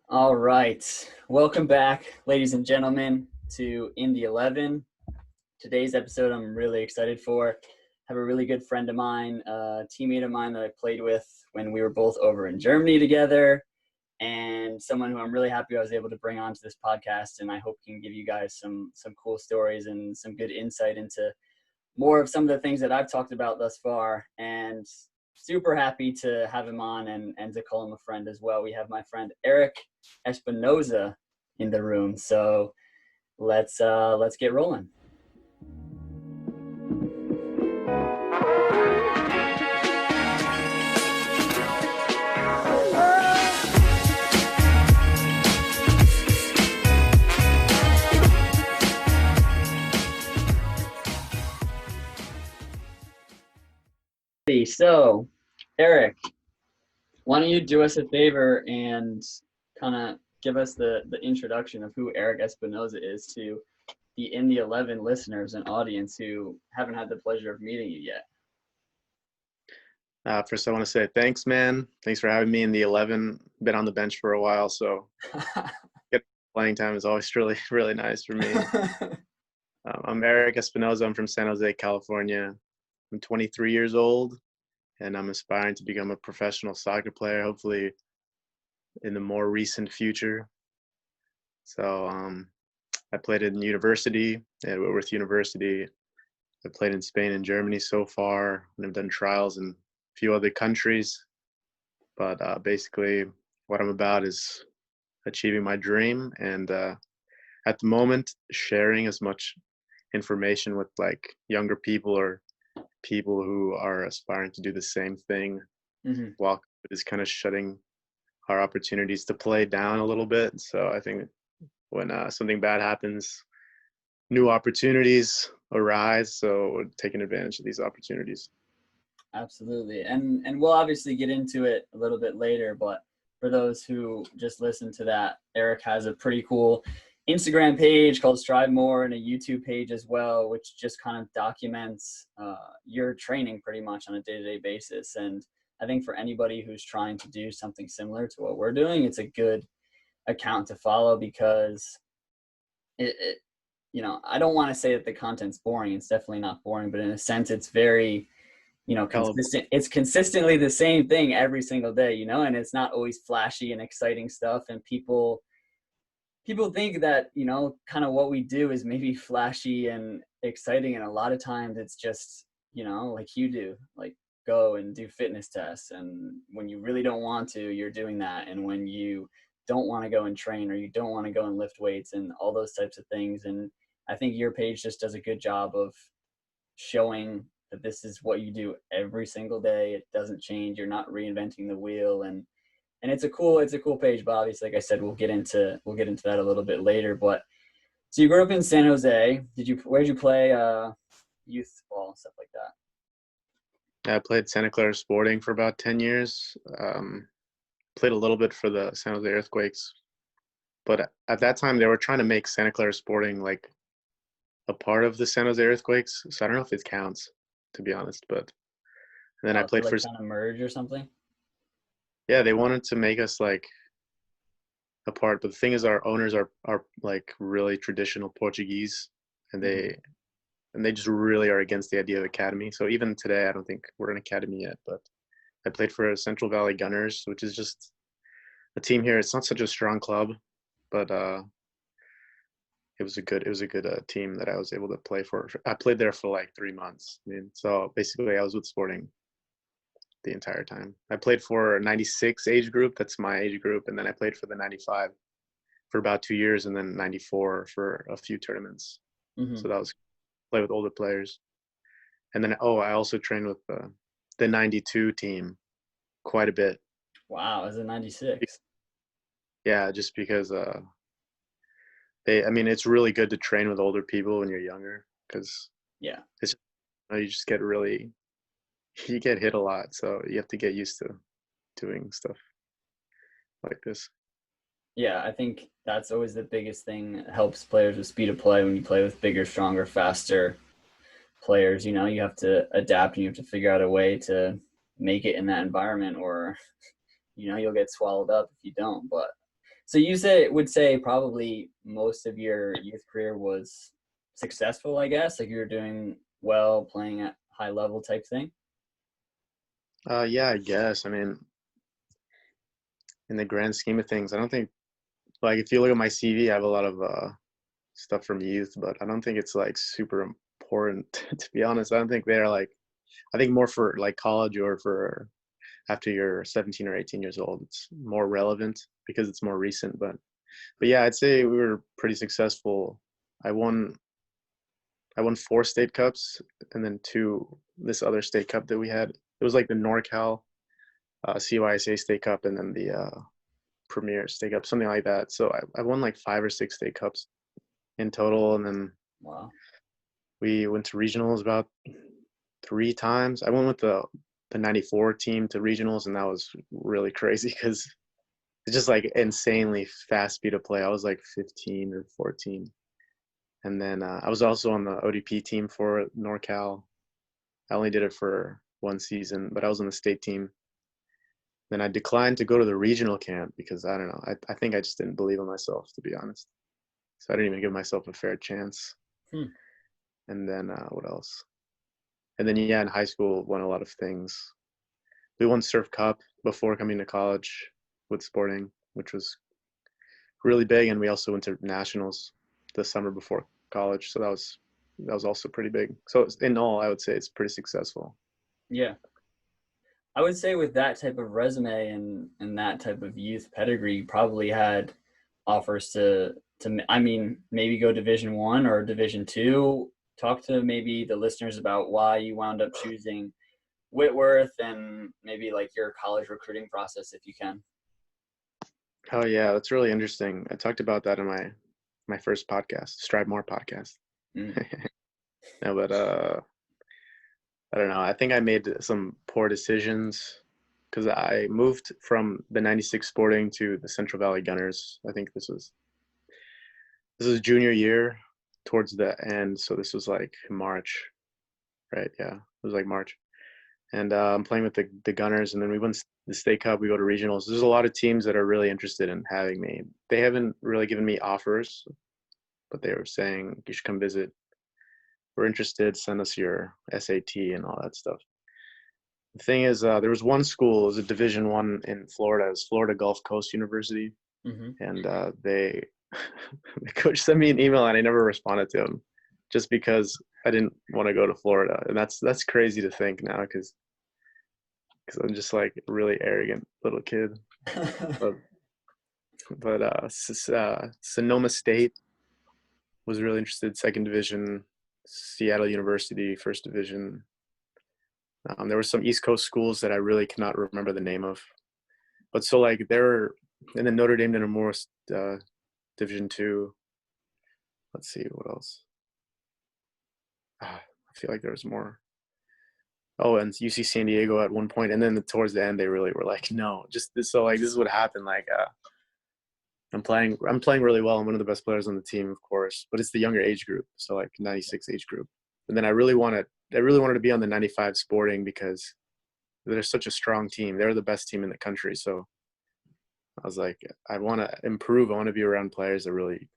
All right. Welcome back, ladies and gentlemen, to In the 11. Today's episode I'm really excited for. I have a really good friend of mine, a teammate of mine that I played with when we were both over in Germany together, and someone who I'm really happy I was able to bring onto this podcast, and I hope can give you guys some cool stories and some good insight into more of some of the things that I've talked about thus far, and super happy to have him on and to call him a friend as well. We have my friend Eric Espinoza in the room. So let's get rolling. So, Eric, why don't you do us a favor and kind of give us the introduction of who Eric Espinoza is to the In the 11 listeners and audience who haven't had the pleasure of meeting you yet. First, I want to say thanks, man. Thanks for having me in the 11. Been on the bench for a while, so get playing time is always really, really nice for me. I'm Eric Espinoza. I'm from San Jose, California. I'm 23 years old, and I'm aspiring to become a professional soccer player, hopefully in the more recent future. So I played in university at Whitworth University. I played in Spain and Germany so far, and I've done trials in a few other countries. But basically, what I'm about is achieving my dream, and at the moment, sharing as much information with like younger people or people who are aspiring to do the same thing. Mm-hmm. While it is kind of shutting our opportunities to play down a little bit. So I think when something bad happens, new opportunities arise. So we're taking advantage of these opportunities. Absolutely. And we'll obviously get into it a little bit later, but for those who just listened to that, Eric has a pretty cool Instagram page called Strive More and a YouTube page as well, which just kind of documents your training pretty much on a day-to-day basis. And I think for anybody who's trying to do something similar to what we're doing, it's a good account to follow because it I don't want to say that the content's boring. It's definitely not boring, but in a sense, it's very consistent. It's consistently the same thing every single day, and it's not always flashy and exciting stuff. And people think that, kind of what we do is maybe flashy and exciting. And a lot of times it's just, like you do, like go and do fitness tests. And when you really don't want to, you're doing that. And when you don't want to go and train, or you don't want to go and lift weights and all those types of things. And I think your page just does a good job of showing that this is what you do every single day. It doesn't change. You're not reinventing the wheel, and it's a cool page. But obviously, like I said, we'll get into that a little bit later. But so you grew up in San Jose. Where did you play youth ball and stuff like that? I played Santa Clara Sporting for about 10 years. Played a little bit for the San Jose Earthquakes, but at that time they were trying to make Santa Clara Sporting like a part of the San Jose Earthquakes. So I don't know if it counts, to be honest. But then I played like for kind of merge or something. Yeah, they wanted to make us like a part, but the thing is, our owners are like really traditional Portuguese, and they just really are against the idea of academy. So even today, I don't think we're an academy yet. But I played for Central Valley Gunners, which is just a team here. It's not such a strong club, but it was a good team that I was able to play for. I played there for like 3 months. So basically, I was with Sporting the entire time. I played for 96 age group. That's my age group. And then I played for the 95 for about 2 years, and then 94 for a few tournaments. Mm-hmm. So that was play with older players. And then, I also trained with the 92 team quite a bit. Wow. Is it 96? Yeah. Just because it's really good to train with older people when you're younger, because yeah, you just you get hit a lot, so you have to get used to doing stuff like this. Yeah, I think that's always the biggest thing that helps players with speed of play. When you play with bigger, stronger, faster players, you have to adapt, and you have to figure out a way to make it in that environment, or you'll get swallowed up if you don't. But So would say probably most of your youth career was successful, I guess. Like you were doing well, playing at high level type thing. Yeah, I guess. I mean, in the grand scheme of things, I don't think like if you look at my CV, I have a lot of stuff from youth, but I don't think it's like super important to be honest. I don't think they're like I think more for like college or for after you're 17 or 18 years old, it's more relevant because it's more recent. But yeah, I'd say we were pretty successful. I won I won 4 state cups and then two this other state cup that we had. It was like the NorCal CYSA State Cup and then the Premier State Cup, something like that. So I won like 5 or 6 state cups in total, and then Wow. we went to regionals about 3 times. I went with the '94 team to regionals, and that was really crazy because it's just like insanely fast speed of play. I was like 15 or 14, and then I was also on the ODP team for NorCal. I only did it for 1 season, but I was on the state team. Then I declined to go to the regional camp because I don't know. I think I just didn't believe in myself, to be honest. So I didn't even give myself a fair chance. Hmm. And then what else? And then yeah, in high school, won a lot of things. We won Surf Cup before coming to college with sporting, which was really big. And we also went to nationals the summer before college, so that was also pretty big. So in all, I would say it's pretty successful. Yeah. I would say with that type of resume and that type of youth pedigree, you probably had offers to I mean maybe go Division 1 or Division 2. Talk to maybe the listeners about why you wound up choosing Whitworth and maybe like your college recruiting process if you can. Oh yeah, that's really interesting. I talked about that in my first podcast, Strive More podcast. Mm. No, but I don't know. I think I made some poor decisions because I moved from the '96 Sporting to the Central Valley Gunners. I think this was junior year towards the end, so this was like March, right? Yeah, it was like March. And I'm playing with the Gunners, and then we win the state cup. We go to regionals. There's a lot of teams that are really interested in having me. They haven't really given me offers, but they were saying you should come visit. We're interested. Send us your SAT and all that stuff. The thing is, there was one school, it was a Division 1 in Florida. It was Florida Gulf Coast University, Hmm. and they the coach sent me an email, and I never responded to him, just because I didn't want to go to Florida, and that's crazy to think now, because I'm just like a really arrogant little kid. But Sonoma State was really interested, second division. Seattle University, first division. There were some East Coast schools that I really cannot remember the name of, but so like there, and then Notre Dame did a more Division 2. Let's see what else. I feel like there was more. Oh, and UC San Diego at one point, and then towards the end, they really were like, no, just this. So like this is what happened. Like I'm playing really well. I'm one of the best players on the team, of course, but it's the younger age group, so like '96 age group. And then I really wanted to be on the '95 Sporting because they're such a strong team. They're the best team in the country. So I was like, I want to improve. I want to be around players that really,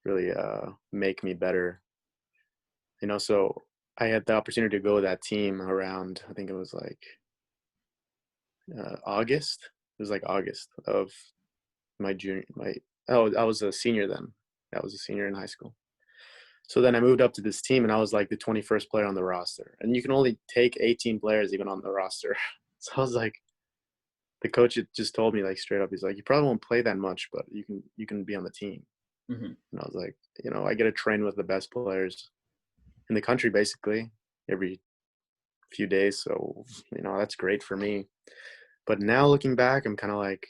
really make me better. So I had the opportunity to go with that team around, I think it was like August. It was like August of my junior, I was a senior then. I was a senior in high school. So then I moved up to this team and I was like the 21st player on the roster. And you can only take 18 players even on the roster. So I was like, the coach just told me like straight up, he's like, you probably won't play that much, but you can be on the team. Hmm. And I was like, I get to train with the best players in the country basically every few days. So, that's great for me. But now looking back, I'm kind of like,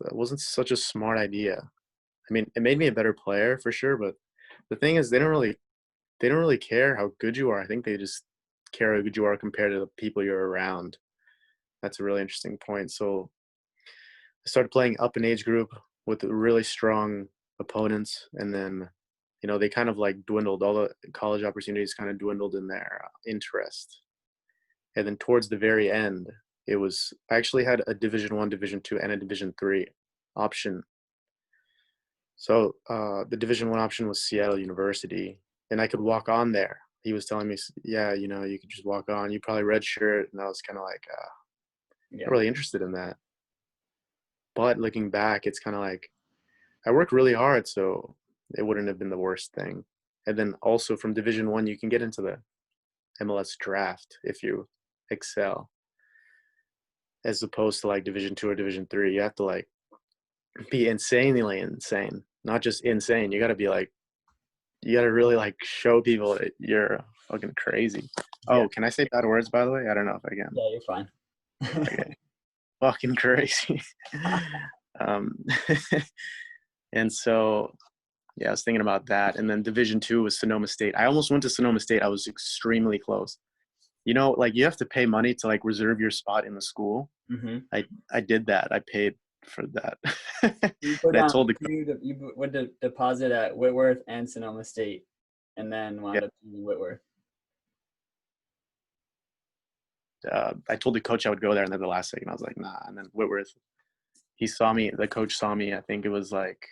it wasn't such a smart idea. I mean, it made me a better player for sure, but the thing is they don't really care how good you are. I think they just care how good you are compared to the people you're around. That's a really interesting point. So I started playing up an age group with really strong opponents, and then they kind of like dwindled. All the college opportunities kind of dwindled in their interest. And then towards the very end, I actually had a Division 1, Division 2, and a Division 3 option. So the Division One option was Seattle University, and I could walk on there. He was telling me, yeah, you know, you could just walk on. You probably redshirt, and I was kind of like, Yeah. not really interested in that. But looking back, it's kind of like I worked really hard, so it wouldn't have been the worst thing. And then also from Division One, you can get into the MLS draft if you excel, as opposed to like Division Two or Division Three. You have to like be insanely insane, not just insane. You got to be like, you got to really like show people that you're fucking crazy. Yeah. Oh, can I say bad words, by the way? I don't know if I can. Yeah, you're fine. Okay. Fucking crazy. um, and so, yeah, I was thinking about that. And then Division Two was Sonoma State. I almost went to Sonoma State. I was extremely close. You know, like you have to pay money to like reserve your spot in the school. Mm-hmm. I did that. I paid for that. You put And I down told the you would deposit at Whitworth and Sonoma State, and then yeah, wound up in Whitworth. I told the coach I would go there, and then the last second I was like, nah. And then Whitworth, he saw me. The coach saw me. I think it was like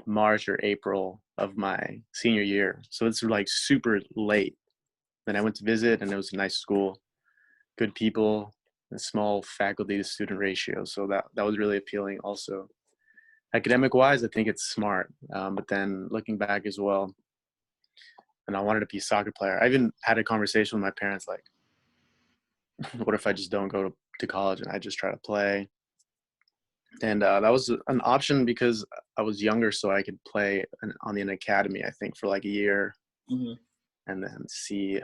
March or April of my senior year, so it's like super late. Then I went to visit, and it was a nice school, good people, a small faculty to student ratio. So that was really appealing. Also, academic wise, I think it's smart. But then looking back as well, and I wanted to be a soccer player. I even had a conversation with my parents, like, what if I just don't go to college and I just try to play? And that was an option because I was younger, so I could play on an academy, I think, for like a year, Mm-hmm. and then see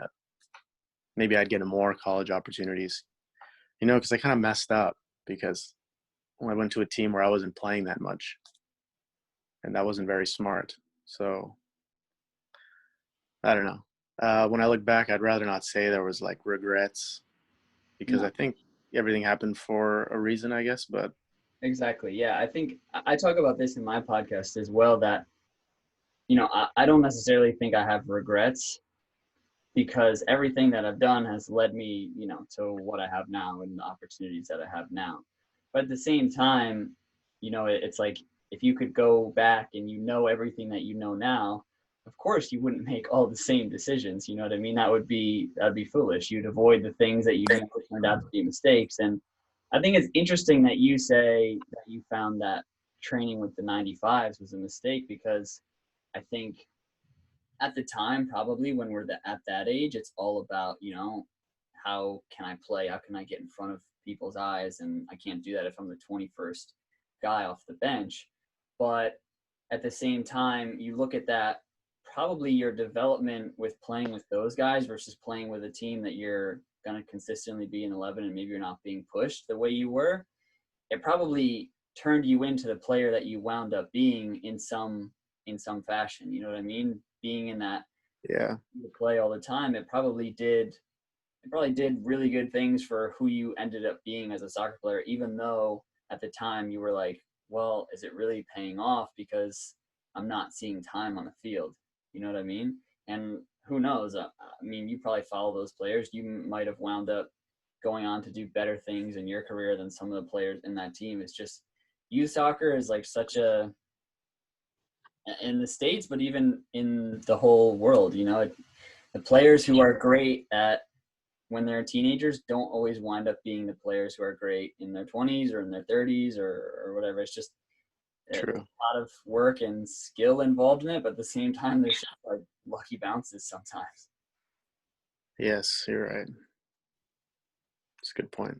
maybe I'd get more college opportunities. You know, because I kind of messed up because I went to a team where I wasn't playing that much, and that wasn't very smart. So I don't know. When I look back, I'd rather not say there was like regrets because I No, think everything happened for a reason, I guess. But exactly. Yeah, I think I talk about this in my podcast as well. That I don't necessarily think I have regrets because everything that I've done has led me, to what I have now and the opportunities that I have now. But at the same time, it's like if you could go back and everything that you know now, of course you wouldn't make all the same decisions. You know what I mean? That'd be foolish. You'd avoid the things that turned out to be mistakes. And I think it's interesting that you say that you found that training with the 95s was a mistake because I think at the time, probably when we're at that age, it's all about, how can I play? How can I get in front of people's eyes? And I can't do that if I'm the 21st guy off the bench. But at the same time, you look at that, probably your development with playing with those guys versus playing with a team that you're going to consistently be in 11 and maybe you're not being pushed the way you were, it probably turned you into the player that you wound up being in some fashion. You know what I mean? Being in that yeah, play all the time, it probably did really good things for who you ended up being as a soccer player, even though at the time you were like, well, is it really paying off because I'm not seeing time on the field? You know what I mean? And who knows? I mean, you probably follow those players. You might have wound up going on to do better things in your career than some of the players in that team. It's just youth soccer is like such a in the States, but even in the whole world, the players who are great at when they're teenagers don't always wind up being the players who are great in their 20s or in their 30s or whatever. It's just a true. lot of work and skill involved in it, but at the same time, there's just like lucky bounces sometimes. Yes, you're right. It's a good point.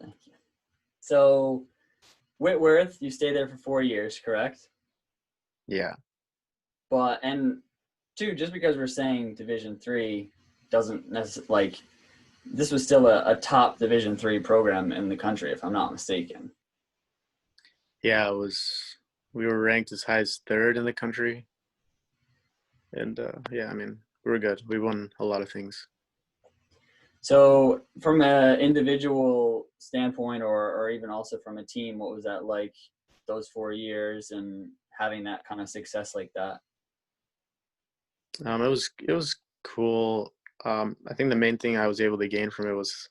Thank you. So, Whitworth, you stayed there for 4 years, correct? Yeah. And two, just because we're saying Division 3 doesn't necessarily like this was still a top Division 3 program in the country, if I'm not mistaken. Yeah, we were ranked as high as third in the country. And yeah, I mean, we were good. We won a lot of things. So from an individual standpoint or even also from a team, what was that like those 4 years and having that kind of success like that? It was cool. I think the main thing I was able to gain from it was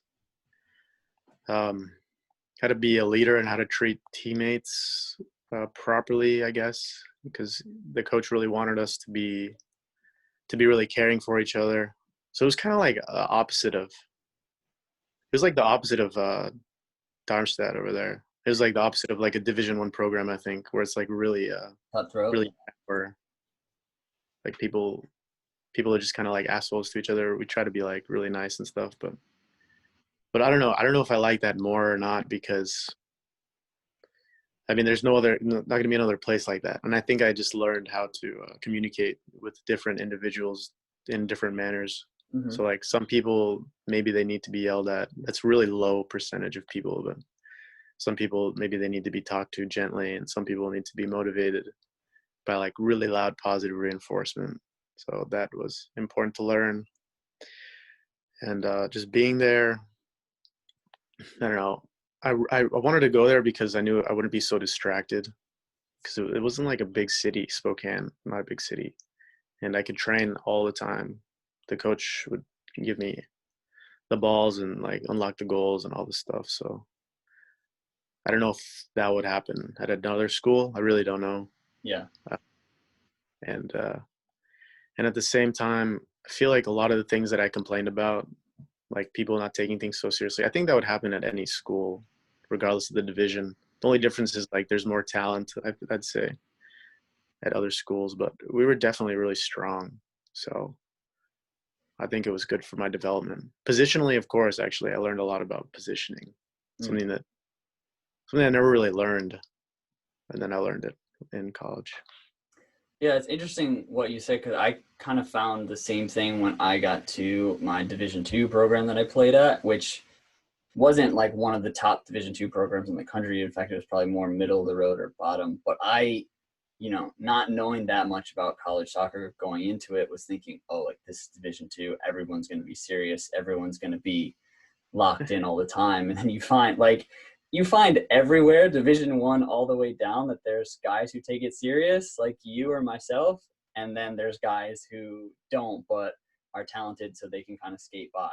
how to be a leader and how to treat teammates properly, I guess, because the coach really wanted us to be really caring for each other. So it was kind of like opposite of, it was like the opposite of Darmstadt over there. It was like the opposite of like a Division 1 program, I think, where it's like really Cutthroat. really where like people are just kind of like assholes to each other. We try to be like really nice and stuff, but I don't know. I don't know if I like that more or not, because I mean, there's not going to be another place like that. And I think I just learned how to communicate with different individuals in different manners. Hmm. So like some people, maybe they need to be yelled at. That's really low percentage of people, but some people, maybe they need to be talked to gently, and some people need to be motivated by like really loud positive reinforcement. So that was important to learn. And just being there, I don't know. I wanted to go there because I knew I wouldn't be so distracted, because it wasn't like a big city, Spokane, not a big city, and I could train all the time. The coach would give me the balls and like unlock the goals and all this stuff. So I don't know if that would happen at another school. I really don't know. Yeah. Uh, and and at the same time, I feel like a lot of the things that I complained about, like people not taking things so seriously, I think that would happen at any school, regardless of the division. The only difference is like there's more talent, I'd say, at other schools, but we were definitely really strong. So I think it was good for my development. Positionally, of course, actually, I learned a lot about positioning, Mm. something that I never really learned, and then I learned it in college. Yeah, it's interesting what you said, because I kind of found the same thing when I got to my Division 2 program that I played at, which wasn't like one of the top Division 2 programs in the country. In fact, it was probably more middle of the road or bottom. But I, not knowing that much about college soccer going into it, was thinking, oh, like this is Division 2, everyone's going to be serious, everyone's going to be locked in all the time. And then you find everywhere, Division 1 all the way down, that there's guys who take it serious, like you or myself, and then there's guys who don't, but are talented so they can kind of skate by.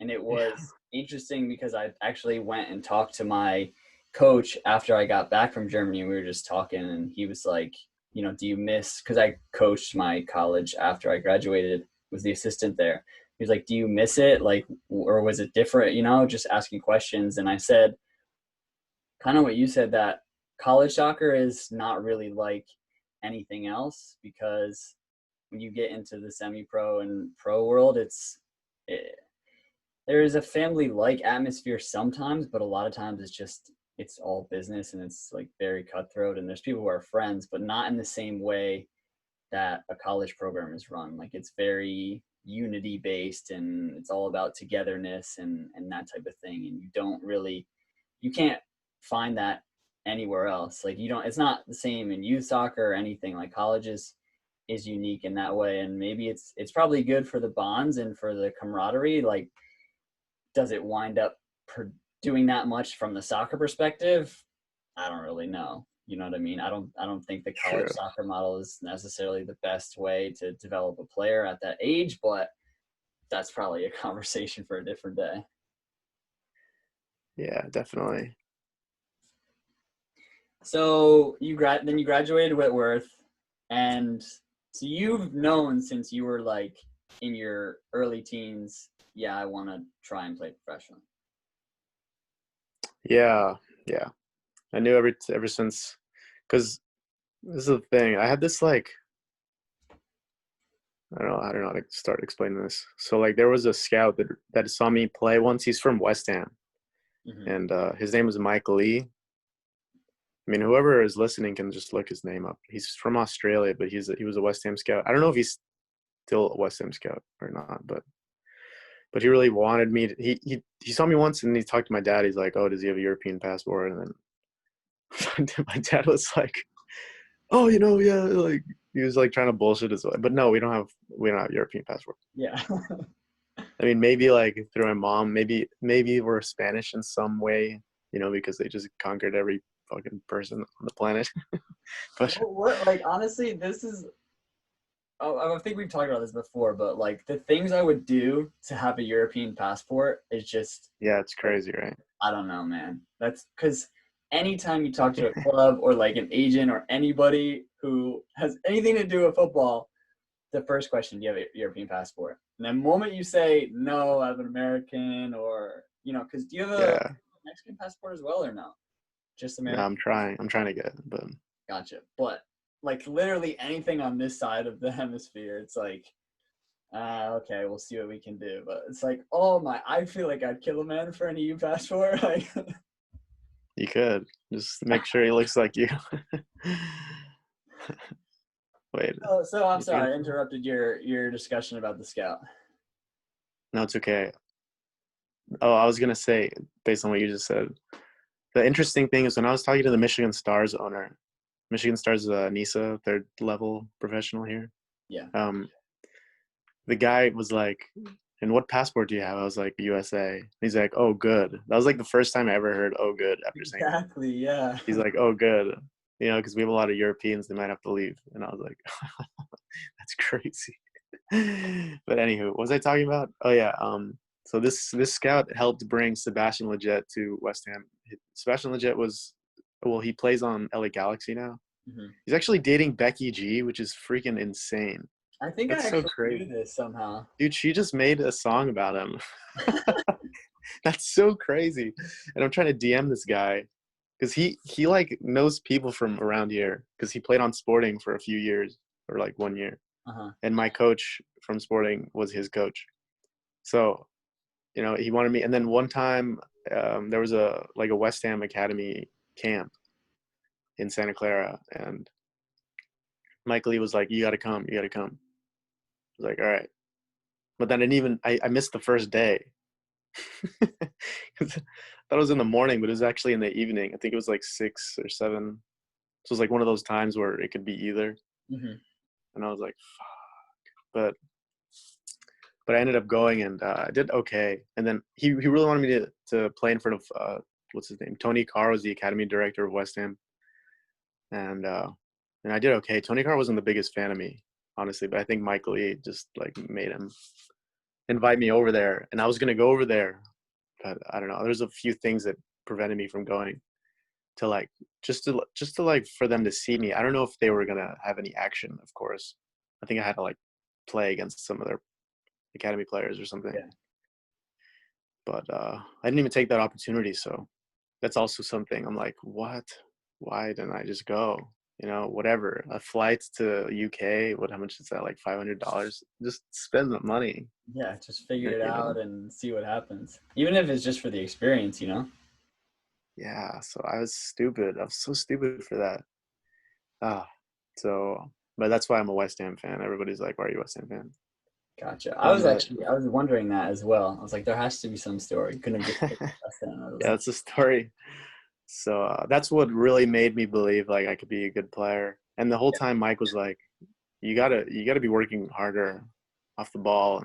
And it Yeah, was interesting because I actually went and talked to my coach after I got back from Germany. We were just talking, and he was like, do you miss, because I coached my college after I graduated, was the assistant there. He was like, do you miss it? Like, or was it different? Just asking questions. And I said, kind of what you said, that college soccer is not really like anything else, because when you get into the semi-pro and pro world, there is a family-like atmosphere sometimes, but a lot of times it's all business, and it's like very cutthroat, and there's people who are friends, but not in the same way that a college program is run. Like, it's very unity based, and it's all about togetherness and that type of thing. And you can't find that anywhere else. Like, it's not the same in youth soccer or anything. Like, college is unique in that way. And maybe it's probably good for the bonds and for the camaraderie. Like, does it wind up doing that much from the soccer perspective? I don't really know. You know what I mean? I don't think the college true. soccer model is necessarily the best way to develop a player at that age, but that's probably a conversation for a different day. Yeah, definitely. So then you graduated Whitworth, and so you've known since you were like in your early teens, yeah, I want to try and play professionally. Yeah, yeah. I knew ever since, because this is the thing. I had this like, I don't know how to start explaining this. So like there was a scout that saw me play once. He's from West Ham, Hmm. and his name was Mike Lee. I mean, whoever is listening can just look his name up. He's from Australia, but he was a West Ham scout. I don't know if he's still a West Ham scout or not, but he really wanted me to, he saw me once and he talked to my dad. He's like, "Oh, does he have a European passport?" And then my dad was like, "Oh, yeah." Like he was like trying to bullshit his way, but no, we don't have European passport. Yeah. I mean, maybe like through my mom, maybe we're Spanish in some way, because they just conquered every fucking person on the planet. But What, like, honestly, this is, oh, I think we've talked about this before, but like the things I would do to have a European passport is just yeah, it's like, crazy, right? I don't know, man. That's because anytime you talk to a club or like an agent or anybody who has anything to do with football, the first question, do you have a European passport? And the moment you say, no, I have an American or, because do you have a Yeah. Mexican passport as well or no? Just No, American? I'm trying to get it, but Gotcha. But like literally anything on this side of the hemisphere, it's like, okay, we'll see what we can do. But it's like, oh my, I feel like I'd kill a man for an EU passport. Like, you could just make sure he looks like you. Wait, so I'm you think sorry, I interrupted your discussion about the scout. no, it's okay. Oh, I was gonna say, based on what you just said, the interesting thing is when I was talking to the Michigan Stars owner, Michigan Stars is a NISA third level professional here. Yeah. The guy was like, "And what passport do you have?" I was like, "USA." He's like, "Oh, good." That was like the first time I ever heard "Oh, good" after saying that. Exactly. Yeah. He's like, "Oh, good," because we have a lot of Europeans. They might have to leave, and I was like, "That's crazy." But anywho, what was I talking about? Oh yeah. So this scout helped bring Sebastian Lletget to West Ham. Sebastian Lletget he plays on LA Galaxy now. Mhm. He's actually dating Becky G, which is freaking insane. I think I That's so actually crazy. knew this somehow. Dude, she just made a song about him. That's so crazy. And I'm trying to DM this guy because he like knows people from around here because he played on Sporting for a few years or like 1 year. Uh-huh. And my coach from Sporting was his coach. So, he wanted me. And then one time there was a West Ham Academy camp in Santa Clara, and Mike Lee was like, "You got to come. You got to come." I was like, "All right." But then I missed the first day. I thought it was in the morning, but it was actually in the evening. I think it was like 6 or 7. So it was like one of those times where it could be either. Hmm. And I was like, fuck. But I ended up going, and I did okay. And then he really wanted me to play in front of what's his name? Tony Carr was the academy director of West Ham, and I did okay. Tony Carr wasn't the biggest fan of me, honestly, but I think Mike Lee just like made him invite me over there, and I was gonna go over there, but I don't know. There's a few things that prevented me from going to like just to like for them to see me. I don't know if they were gonna have any action. Of course, I think I had to like play against some of their academy players or something. Yeah. But I didn't even take that opportunity. So that's also something I'm like, what? Why didn't I just go? Whatever. A flight to UK, how much is that? Like $500? Just spend the money. Yeah. Just figure it You know? out and see what happens. Even if it's just for the experience. Yeah. So I was stupid. I was so stupid for that. Ah. But that's why I'm a West Ham fan. Everybody's like, "Why are you a West Ham fan?" Gotcha. But I'm a I was wondering that as well. I was like, there has to be some story. Couldn't have just picked Justin. I was yeah, like, that's the story. So that's what really made me believe like I could be a good player. And the whole time Mike was like, you gotta be working harder off the ball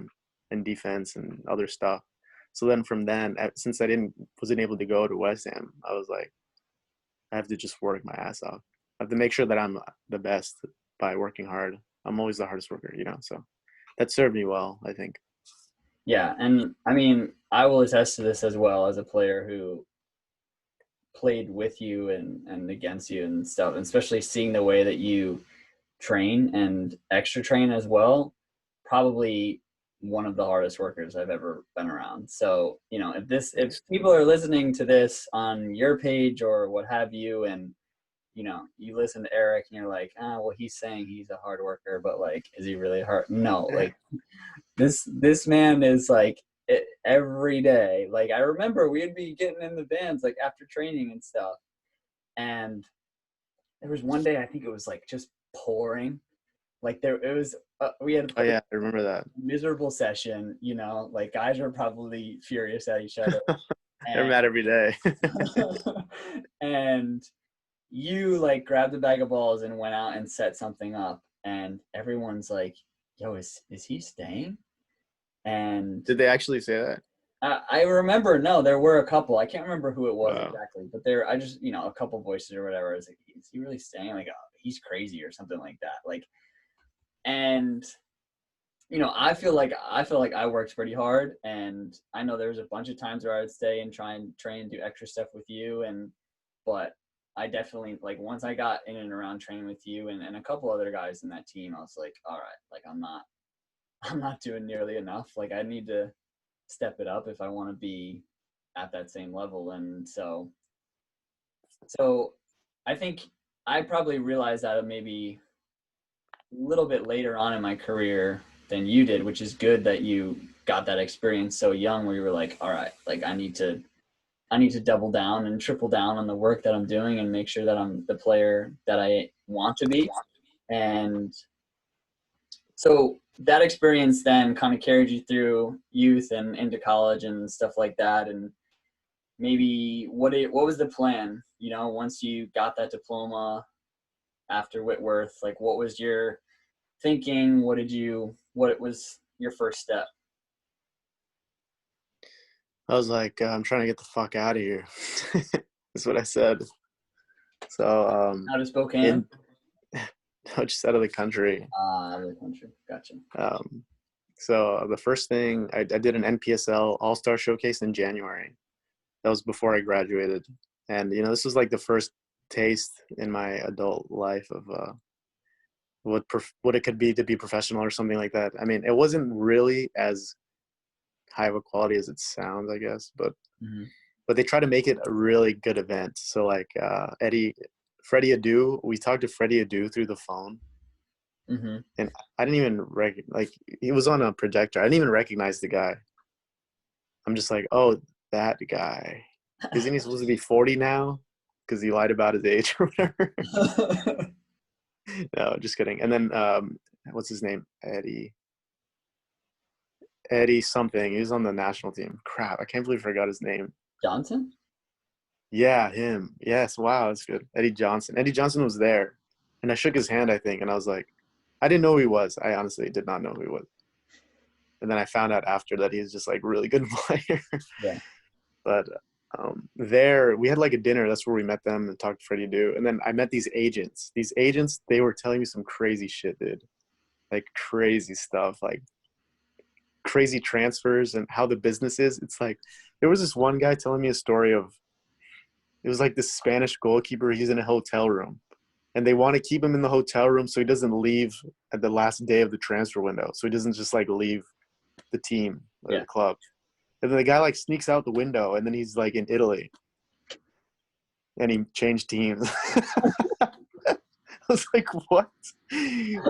and defense and other stuff. So then from then, since I wasn't able to go to West Ham, I was like, I have to just work my ass off. I have to make sure that I'm the best by working hard. I'm always the hardest worker. So that served me well, I think. yeah. And I mean, I will attest to this as well as a player who played with you and against you and stuff, and especially seeing the way that you train and extra train as well. Probably one of the hardest workers I've ever been around. So, if Thanks. people are listening to this on your page or what have you, and you listen to Eric and you're like, well, he's saying he's a hard worker, but like, is he really hard? No, like this man is like every day. Like I remember we'd be getting in the vans like after training and stuff, and there was one day I think it was like just pouring. Like we had Oh a yeah, I remember that. miserable session. Like guys were probably furious at each other, They're and mad every day. and you like grabbed a bag of balls and went out and set something up, and everyone's like, "Yo, is he staying?" And Did they actually say that? I remember, no, there were a couple. I can't remember who it was Wow. exactly, but I just, a couple voices or whatever. I was like, is he really staying? Like, he's crazy or something like that. Like, and I feel like I worked pretty hard, and I know there was a bunch of times where I would stay and try and train and do extra stuff with you, but I definitely like once I got in and around training with you and a couple other guys in that team, I was like, all right, like I'm not doing nearly enough. Like I need to step it up if I want to be at that same level. And so I think I probably realized that maybe a little bit later on in my career than you did, which is good that you got that experience so young where you were like, all right, like I need to double down and triple down on the work that I'm doing and make sure that I'm the player that I want to be. And so that experience then kind of carried you through youth and into college and stuff like that. And maybe what was the plan, once you got that diploma after Whitworth? Like what was your thinking? What was your first step? I was like, I'm trying to get the fuck out of here. That's what I said. So, Out of Spokane? in just out of the country. Out of the country. Gotcha. Um, so the first thing I did an NPSL All-Star Showcase in January. That was before I graduated, and this was like the first taste in my adult life of what it could be to be professional or something like that. I mean, it wasn't really as high of a quality as it sounds, I guess, but Mm-hmm. they try to make it a really good event. So like Freddie Adu, we talked to Freddie Adu through the phone, Mm-hmm. and I didn't even like he was on a projector. I didn't even recognize the guy. I'm just like, oh, that guy. Isn't he supposed to be 40 now? Because he lied about his age or whatever. No, just kidding. And then what's his name? Eddie something. He was on the national team. Crap, I can't believe I forgot his name. Johnson? Yeah, him. Yes, wow, that's good. Eddie Johnson. Eddie Johnson was there, and I shook his hand, I think, and I was like, I didn't know who he was. I honestly did not know who he was. And then I found out after that he's just like really good player. Yeah. But there we had like a dinner. That's where we met them and talked to Freddie Do. And then I met these agents. These agents, they were telling me some crazy shit, dude. Like crazy stuff, like crazy transfers and how the business is. It's like there was this one guy telling me a story of it was like this Spanish goalkeeper. He's in a hotel room, and they want to keep him in the hotel room so he doesn't leave at the last day of the transfer window. So he doesn't just like leave the team or Yeah. the club. And then the guy like sneaks out the window, and then he's like in Italy, and he changed teams. I was like, what?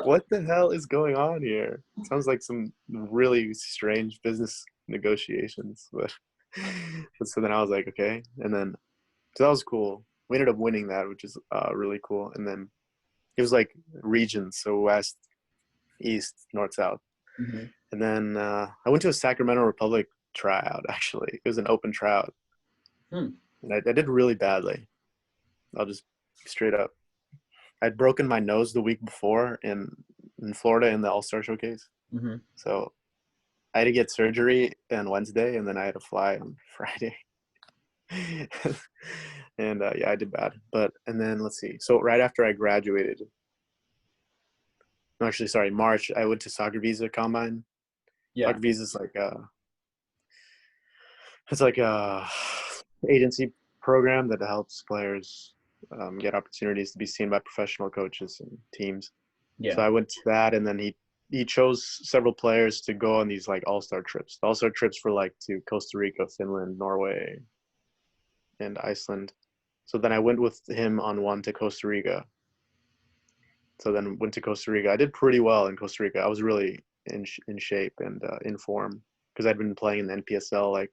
What the hell is going on here? It sounds like some really strange business negotiations. But so then I was like, okay. And then so that was cool. We ended up winning that, which is really cool. And then it was like regions, so west, east, north, south. Mm-hmm. And then I went to a Sacramento Republic tryout, actually. It was an open tryout. Hmm. And I did really badly. I'll just straight up. I'd broken my nose the week before in Florida in the All-Star Showcase. Mm-hmm. So I had to get surgery on Wednesday, and then I had to fly on Friday. And yeah, I did bad. And then let's see. So right after I graduated, no, actually, sorry, March, I went to Soccer Visa Combine. Yeah. Soccer Visa is it's like a agency program that helps players get opportunities to be seen by professional coaches and teams. Yeah. So I went to that, and then he chose several players to go on these like all-star trips. The all-star trips were like to Costa Rica, Finland, Norway, and Iceland. So then I went with him on one to Costa Rica. So then went to Costa Rica. I did pretty well in Costa Rica. I was really in shape and in form because I'd been playing in the NPSL like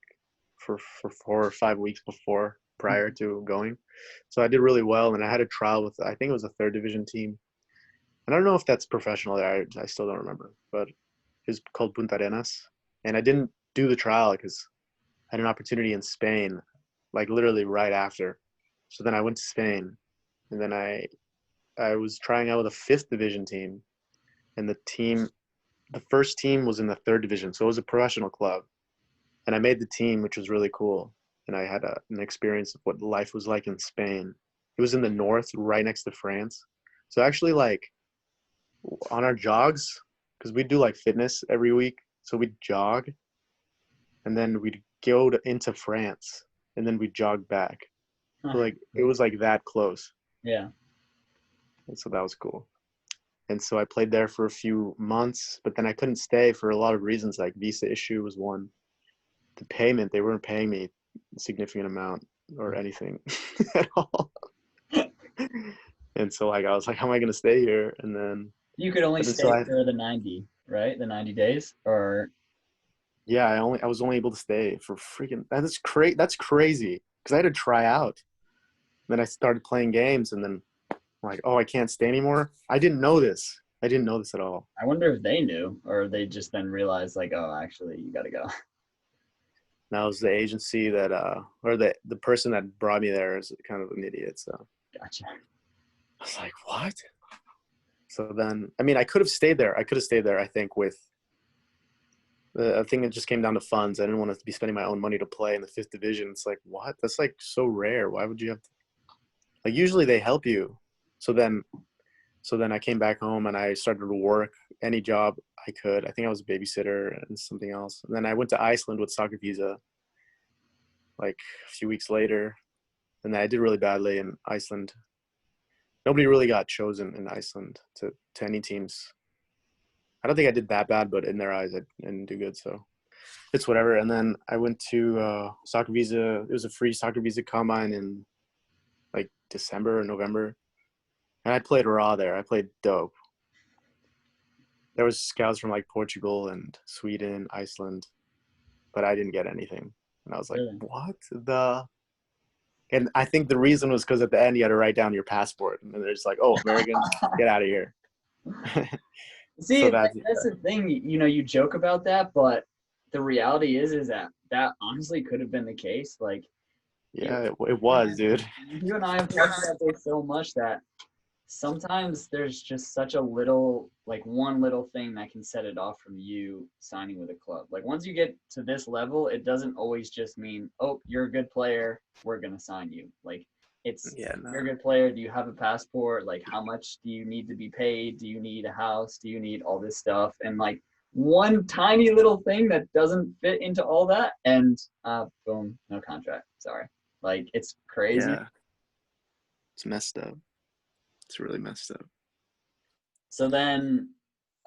for 4 or 5 weeks prior to going. So I did really well, and I had a trial with, I think it was a third division team. And I don't know if that's professional there. I still don't remember, but it's called Punta Arenas. And I didn't do the trial because I had an opportunity in Spain, like literally right after. So then I went to Spain, and then I was trying out with a fifth division team, and the first team was in the third division. So it was a professional club, and I made the team, which was really cool. And I had an experience of what life was like in Spain. It was in the north, right next to France. So actually, like on our jogs, because we do like fitness every week. So we'd jog, and then we'd go into France, and then we'd jog back. So like it was like that close. Yeah. And so that was cool. And so I played there for a few months, but then I couldn't stay for a lot of reasons. Like visa issue was one. The payment, they weren't paying me a significant amount or anything at all. And so like I was like, how am I gonna stay here? And then You could only but then stay so I for the 90, right? The 90 days, or yeah, I was only able to stay for freaking that's crazy. Because I had to try out. Then I started playing games and then I'm like, oh, I can't stay anymore. I didn't know this. I didn't know this at all. I wonder if they knew, or they just then realized like, oh, actually, you got to go. That was the agency that or the person that brought me there is kind of an idiot. So Gotcha. I was like, what? So then, I mean, I could have stayed there. I think with I think it just came down to funds. I didn't want to be spending my own money to play in the fifth division. It's like, what? That's like so rare. Why would you have to, like, usually they help you. So then I came back home and I started to work any job I could. I think I was a babysitter and something else. And then I went to Iceland with soccer visa like a few weeks later. And I did really badly in Iceland. Nobody really got chosen in Iceland to any teams. I don't think I did that bad, but in their eyes, I didn't do good. So it's whatever. And then I went to soccer visa. It was a free soccer visa combine in like December or November. And I played raw there. I played dope. There was scouts from like Portugal and Sweden, Iceland, but I didn't get anything. And I was like, Really? what the? And I think the reason was because at the end you had to write down your passport. And they're just like, oh, Americans, get out of here. See, So that's the thing. You know, you joke about that, but the reality is that honestly could have been the case. Like, yeah, it was, dude. you and I have talked about this so much that sometimes there's just such a little, like one little thing that can set it off from you signing with a club. Like once you get to this level, it doesn't always just mean, oh, you're a good player, we're gonna sign you. Like it's Yeah, no. you're a good player. Do you have a passport? Like how much do you need to be paid? Do you need a house? Do you need all this stuff? And like one tiny little thing that doesn't fit into all that, and boom, no contract. Sorry. Like it's crazy. Yeah, it's messed up. It's really messed up. So then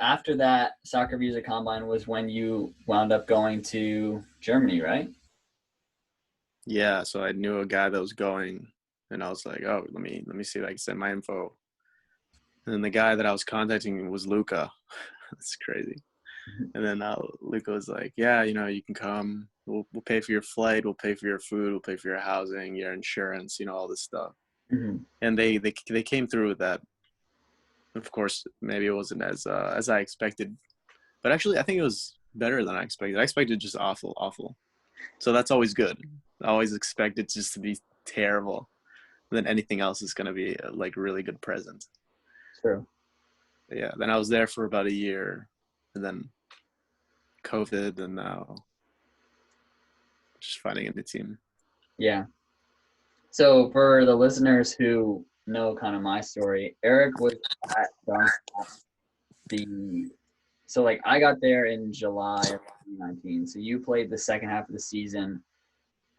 after that soccer visa combine was when you wound up going to Germany, right? Yeah, so I knew a guy that was going, and I was like, oh, let me see if I can send my info. And then the guy that I was contacting was Luca. That's crazy. And then Luca was like, yeah, you can come. We'll pay for your flight. We'll pay for your food. We'll pay for your housing, your insurance, all this stuff. Mm-hmm. And they came through with that. Of course, maybe it wasn't as I expected, but actually, I think it was better than I expected. I expected just awful. So that's always good. I always expect it just to be terrible. Then anything else is going to be like a really good present. True. But yeah. Then I was there for about a year, and then COVID, and now just finding a new team. Yeah. So for the listeners who know kind of my story, Eric was at so like I got there in July of 2019. So you played the second half of the season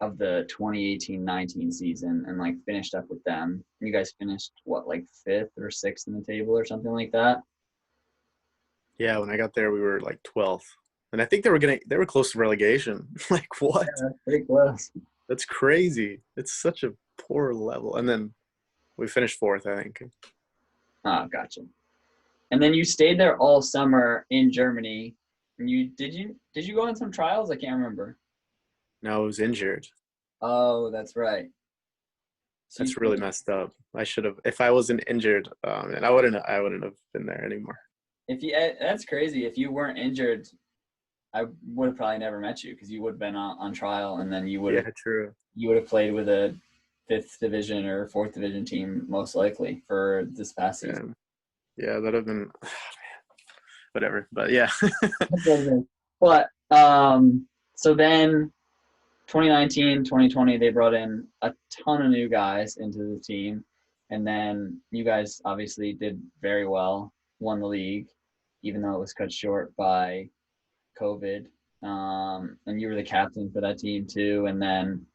of the 2018-19 season and like finished up with them. You guys finished what, like fifth or sixth in the table or something like that? Yeah, when I got there, we were like 12th, and I think they were close to relegation. Like what? Yeah, that's pretty close. That's crazy. It's such a poor level. And then we finished fourth, I think. Oh, gotcha. And then you stayed there all summer in Germany. And did you go on some trials? I can't remember. No, I was injured. Oh, that's right. So That's really messed up. I should have, if I wasn't injured, and I wouldn't have been there anymore. that's crazy. If you weren't injured, I would have probably never met you because you would have been on trial, and then you would have True. you would have played with a fifth division or fourth division team most likely for this past season. Yeah, that'd have been whatever. But yeah. But so then 2019, 2020, they brought in a ton of new guys into the team. And then you guys obviously did very well, won the league. even though it was cut short by COVID. And you were the captain for that team too. And then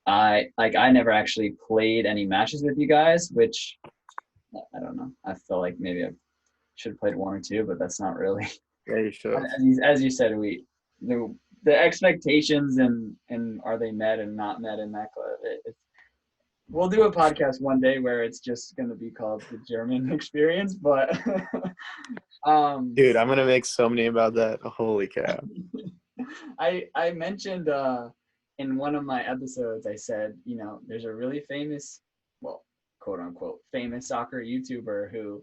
I never actually played any matches with you guys, which I don't know. I feel like maybe I should have played one or two, but that's not really. Yeah, you should. As you said, the expectations and are they met and not met in that club. We'll do a podcast one day where it's just going to be called the German experience, but Dude, I'm gonna make so many about that. Holy cow. I mentioned in one of my episodes, I said, there's a really famous, well, quote unquote, famous soccer YouTuber who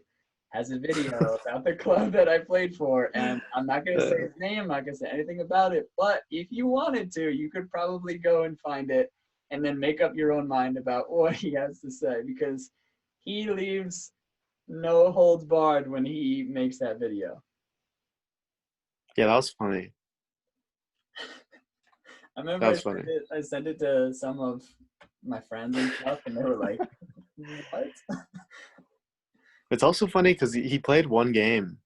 has a video about the club that I played for. And I'm not going to say his name, I'm not going to say anything about it. But if you wanted to, you could probably go and find it and then make up your own mind about what he has to say, because he leaves no holds barred when he makes that video. Yeah, that was funny. I remember I sent it to some of my friends and stuff, and they were like, what? It's also funny because he played one game,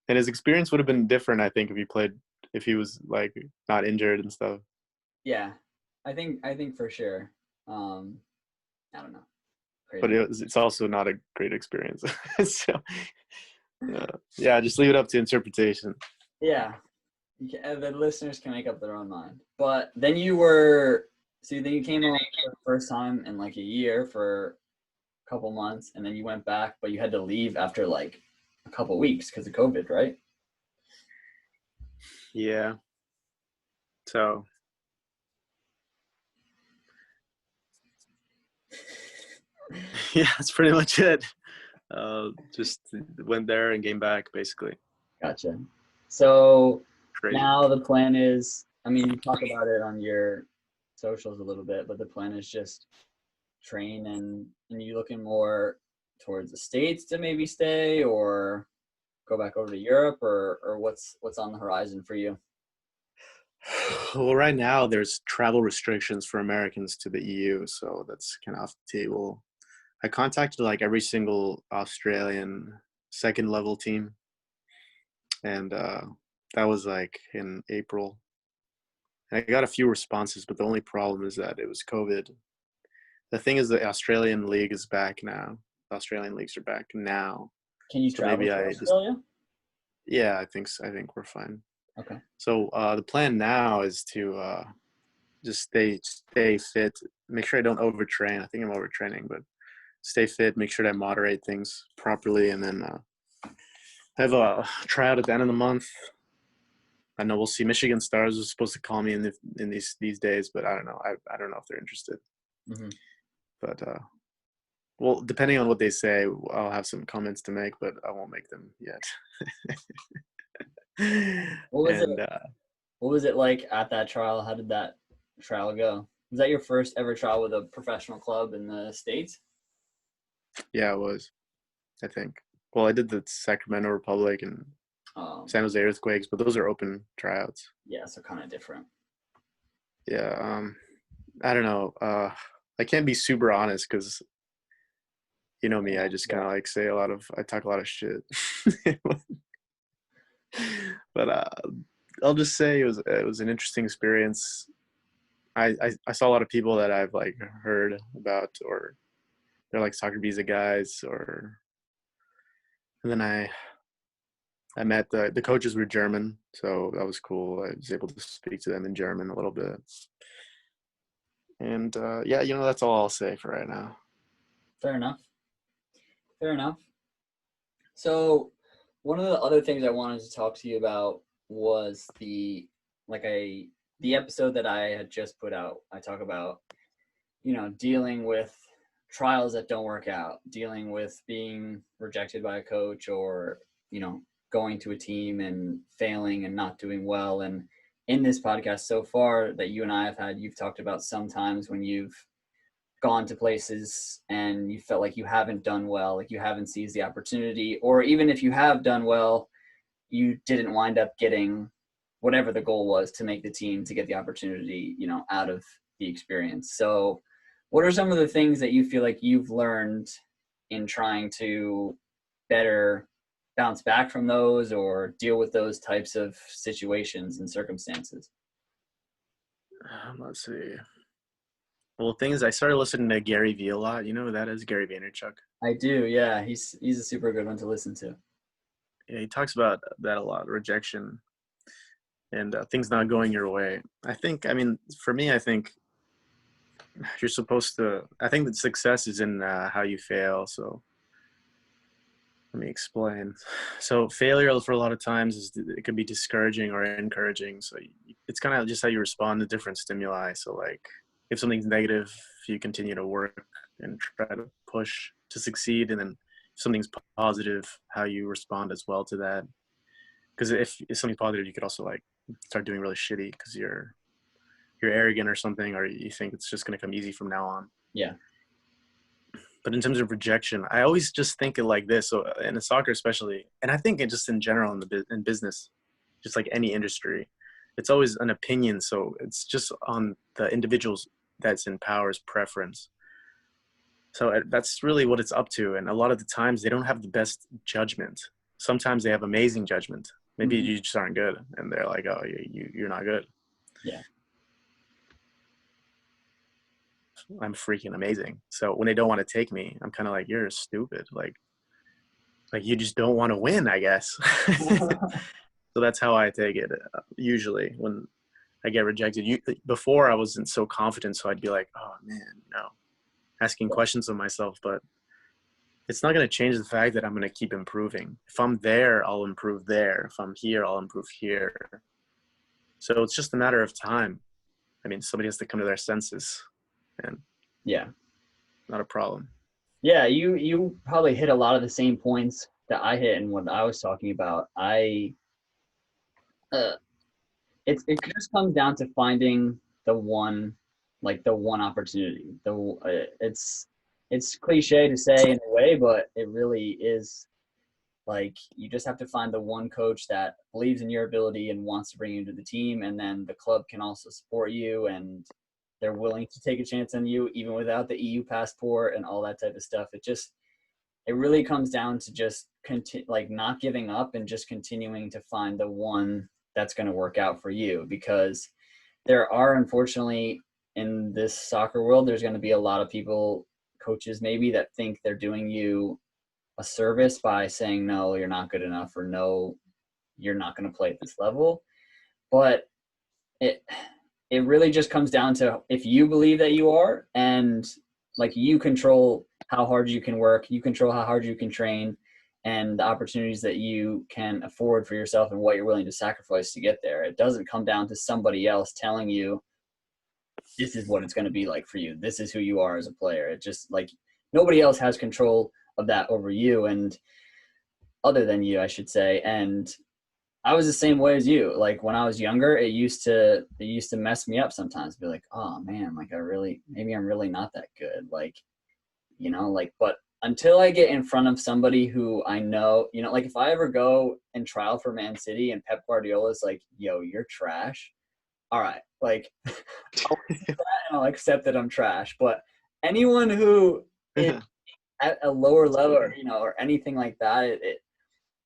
and his experience would have been different, I think, if he was like not injured and stuff. Yeah, I think for sure. I don't know. Crazy. But it's also not a great experience. So, yeah, just leave it up to interpretation. Yeah, the listeners can make up their own mind. But then you came along for the first time in like a year for a couple months, and then you went back, but you had to leave after like a couple weeks because of COVID, right? Yeah. So. Yeah, that's pretty much it. Just went there and came back, basically. Gotcha. So Crazy. Now the plan is, you talk about it on your socials a little bit, but the plan is just train and you looking more towards the States to maybe stay or go back over to Europe, or what's on the horizon for you? Well, right now there's travel restrictions for Americans to the EU, so that's kind of off the table. I contacted like every single Australian second level team, and that was like in April. And I got a few responses, but the only problem is that it was COVID. The thing is, the Australian league is back now. The Australian leagues are back now. Can you travel to Australia? Yeah, I think so. I think we're fine. Okay. So the plan now is to just stay fit. Make sure I don't overtrain. I think I'm overtraining, but stay fit. Make sure that I moderate things properly, and then have a tryout at the end of the month. I know we'll see. Michigan Stars was supposed to call me in these days, but I don't know. I don't know if they're interested. Mm-hmm. But well, depending on what they say, I'll have some comments to make, but I won't make them yet. What was it like at that trial? How did that trial go? Was that your first ever trial with a professional club in the States? Yeah, it was, I think. Well, I did the Sacramento Republic and San Jose Earthquakes, but those are open tryouts. Yeah, so kind of different. Yeah, I don't know. I can't be super honest because you know me. I just kind of like I talk a lot of shit. But I'll just say it was an interesting experience. I saw a lot of people that I've like heard about, or they're like soccer visa guys, and then I met the coaches were German, so that was cool. I was able to speak to them in German a little bit. And yeah, that's all I'll say for right now. Fair enough. So one of the other things I wanted to talk to you about was the episode that I had just put out. I talk about, dealing with trials that don't work out, dealing with being rejected by a coach, or, going to a team and failing and not doing well. And in this podcast so far that you and I have had, you've talked about sometimes when you've gone to places and you felt like you haven't done well, like you haven't seized the opportunity, or even if you have done well, you didn't wind up getting whatever the goal was to make the team, to get the opportunity, out of the experience. So what are some of the things that you feel like you've learned in trying to better bounce back from those or deal with those types of situations and circumstances? Let's see. Well, the thing is, I started listening to Gary Vee a lot. You know who that is? Gary Vaynerchuk. I do, yeah. He's a super good one to listen to. Yeah, he talks about that a lot, rejection and things not going your way. I mean, for me, I think you're supposed to. I think that success is in how you fail. So let me explain. So failure for a lot of times it can be discouraging or encouraging. So it's kind of just how you respond to different stimuli. So like if something's negative, you continue to work and try to push to succeed, and then if something's positive, how you respond as well to that. Because if something's positive, you could also like start doing really shitty because you're arrogant or something, or you think it's just going to come easy from now on. Yeah. But in terms of rejection, I always just think it like this. So in soccer, especially, and I think it just in general in business, just like any industry, it's always an opinion. So it's just on the individuals that's in power's preference. So that's really what it's up to. And a lot of the times they don't have the best judgment. Sometimes they have amazing judgment. Maybe Mhm. you just aren't good, and they're like, "Oh, you're not good." Yeah. I'm freaking amazing. So when they don't want to take me, I'm kind of like, "You're stupid." Like you just don't want to win, I guess. So that's how I take it usually when I get rejected. Before I wasn't so confident, so I'd be like, "Oh man," asking questions of myself, but it's not going to change the fact that I'm going to keep improving. If I'm there, I'll improve there. If I'm here, I'll improve here. So it's just a matter of time. I mean, somebody has to come to their senses, and Yeah. not a problem. Yeah, you probably hit a lot of the same points that I hit and what I was talking about. Uh it just comes down to finding the one, like the one opportunity. It's cliche to say in a way, but it really is. Like you just have to find the one coach that believes in your ability and wants to bring you to the team, and then the club can also support you and they're willing to take a chance on you even without the EU passport and all that type of stuff. It really comes down to just like not giving up and just continuing to find the one that's going to work out for you, because there are, unfortunately, in this soccer world, there's going to be a lot of people, coaches maybe, that think they're doing you a service by saying no, you're not good enough, or no, you're not going to play at this level. But it it really just comes down to if you believe that you are, and like you control how hard you can work, you control how hard you can train, and the opportunities that you can afford for yourself and what you're willing to sacrifice to get there. It doesn't come down to somebody else telling you this is what it's going to be like for you, this is who you are as a player. It just, like, nobody else has control of that over you, and other than you, I should say. And I was the same way as you. Like when I was younger, it used to mess me up sometimes. Be like, oh man, like maybe I'm really not that good. Like, like, but until I get in front of somebody who I know, like if I ever go and trial for Man City and Pep Guardiola's like, yo, you're trash. All right, like I'll listen to that and I'll accept that I'm trash. But anyone who is at a lower level, or or anything like that,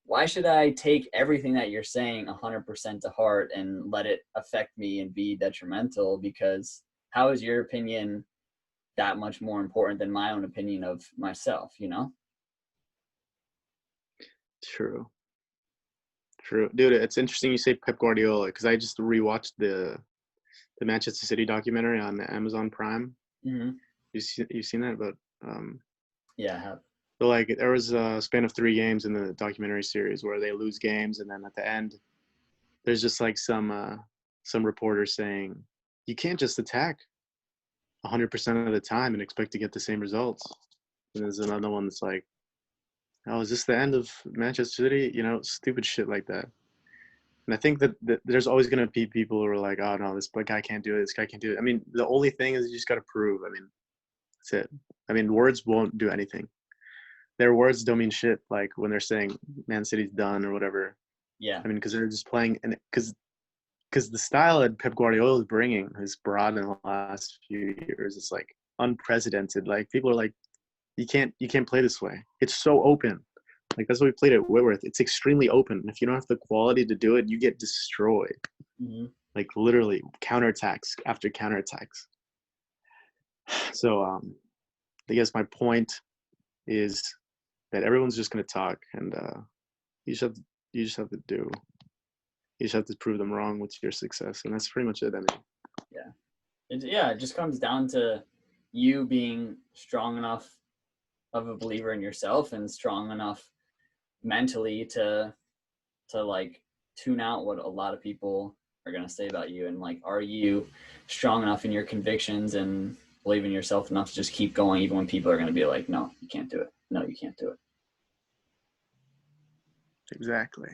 why should I take everything that you're saying 100% to heart and let it affect me and be detrimental? Because how is your opinion that much more important than my own opinion of myself? True. True. Dude, it's interesting you say Pep Guardiola because I just rewatched the Manchester City documentary on Amazon Prime. Mm-hmm. You've seen that? But Yeah, I have. so like there was a span of 3 games in the documentary series where they lose games, and then at the end there's just like some reporters saying you can't just attack 100% of the time and expect to get the same results. And there's another one that's like, oh, is this the end of Manchester City? Stupid shit like that. And I think that there's always going to be people who are like, oh, no, this guy can't do it. This guy can't do it. I mean, the only thing is you just got to prove. I mean, that's it. I mean, words won't do anything. Their words don't mean shit, like when they're saying Man City's done or whatever. Yeah. I mean, because they're just playing, and because the style that Pep Guardiola is bringing is broad in the last few years. It's like unprecedented. Like people are like, you can't play this way. It's so open. Like that's what we played at Whitworth. It's extremely open. If you don't have the quality to do it, you get destroyed. Mm-hmm. Like literally counterattacks after counterattacks. So I guess my point is that everyone's just gonna talk, and you just have to, you just have to do. You just have to prove them wrong with your success, and that's pretty much it. I mean, It just comes down to you being strong enough of a believer in yourself and strong enough mentally to like tune out what a lot of people are going to say about you, and like, are you strong enough in your convictions and believe in yourself enough to just keep going even when people are going to be like, no, you can't do it, no, you can't do it. exactly.